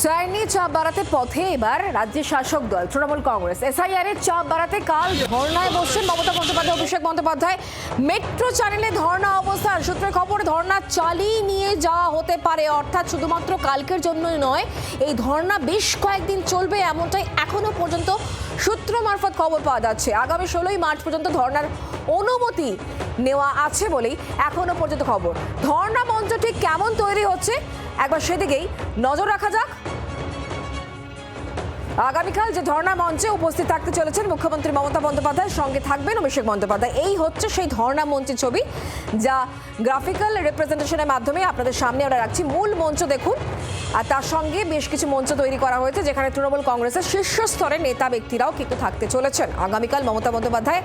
সাইনি চাপ বাড়াতে পথে এবার রাজ্যের শাসক দল তৃণমূল কংগ্রেস। এসআইআর এর চাপ বাড়াতে কাল ধর্নায় বসছেন মমতা বন্দ্যোপাধ্যায়, অভিষেক বন্দ্যোপাধ্যায়। মেট্রো চ্যানেলে ধর্না অবস্থান, সূত্রের খবর ধর্না চালিয়ে নিয়ে যাওয়া হতে পারে, অর্থাৎ শুধুমাত্র কালকের জন্যই নয়, এই ধর্না বেশ কয়েকদিন চলবে, এমনটাই এখনো পর্যন্ত সূত্র মারফত খবর পাওয়া যাচ্ছে। আগামী 16ই মার্চ পর্যন্ত ধর্নার অনুমতি নেওয়া আছে বলেই এখনো পর্যন্ত খবর। ধর্না মঞ্চ ঠিক কেমন তৈরি হচ্ছে একবার সেদিকেই নজর রাখা যাক। আগামীকাল যে ধর্ণা মঞ্চে উপস্থিত থাকতে চলেছেন মুখ্যমন্ত্রী মমতা বন্দ্যোপাধ্যায়, সঙ্গে থাকবেন অভিষেক বন্দ্যোপাধ্যায়। এই হচ্ছে সেই ধর্ণা মঞ্চের ছবি, যা গ্রাফিক্যাল রিপ্রেজেন্টেশনের মাধ্যমে আপনাদের সামনে আমরা রাখছি। মূল মঞ্চ দেখুন, আর তার সঙ্গে বেশ কিছু মঞ্চ তৈরি করা হয়েছে, যেখানে তৃণমূল কংগ্রেসের শীর্ষ স্তরের নেতা ব্যক্তিরাও কিন্তু থাকতে চলেছেন। আগামীকাল মমতা বন্দ্যোপাধ্যায়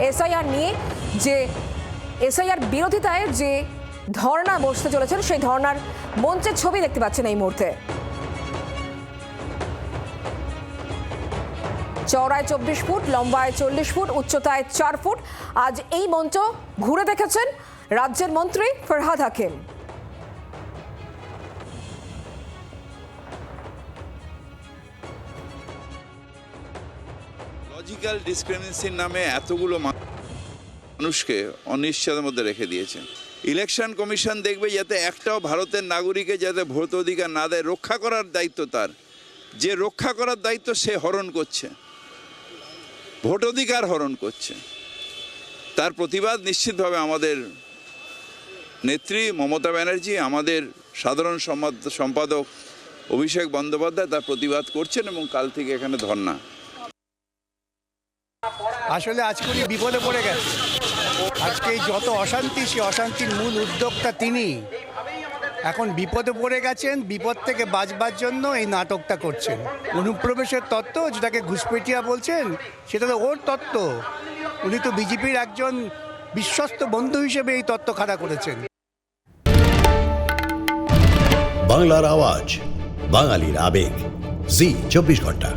এসআইআর নিয়ে যে এসআইআর বিরোধিতায় যে ধর্ণা বসতে চলেছেন, সেই ধর্ণার মঞ্চের ছবি দেখতে পাচ্ছেন এই মুহূর্তে। চওড়ায় 24 ফুট, লম্বায় 40 ফুট, উচ্চতায় 4 ফুট। আজ এই মঞ্চ ঘুরে দেখেছেন রাজ্যের মন্ত্রী ফরহাদ হাকিম। লজিক্যাল ডিসক্রিমিনেন্সির নামে এতগুলো মানুষকে অনিশ্চয়তার মধ্যে রেখে দিয়েছে। ইলেকশন কমিশন দেখবে যাতে একটাও ভারতের নাগরিকে যাতে ভোট অধিকার না দেয়, রক্ষা করার দায়িত্ব তার। যে রক্ষা করার দায়িত্ব সে হরণ করছে, ভোট অধিকার হরণ করছে। তার প্রতিবাদ নিশ্চিতভাবে আমাদের নেত্রী মমতা ব্যানার্জি, আমাদের সাধারণ সম্পাদক অভিষেক বন্দ্যোপাধ্যায় তার প্রতিবাদ করছেন, এবং কাল থেকে এখানে ধর্ণা। আসলে আজকে উনি বিপদে পড়ে গেছে। আজকে এই যত অশান্তি, সেই অশান্তির মূল উদ্যোক্তা তিনি। এখন বিপদে পড়ে গেছেন, বিপদ থেকে বাঁচবার জন্য এই নাটকটা করছেন। অনুপ্রবেশের তত্ত্ব, যেটাকে ঘুষপেটিয়া বলছেন, সেটা তো ওর তত্ত্ব। উনি তো বিজেপির একজন বিশ্বস্ত বন্ধু হিসেবে এই তত্ত্ব খাড়া করেছেন। বাংলার আওয়াজ, বাঙালির আবেগ, জি 24 ঘন্টা।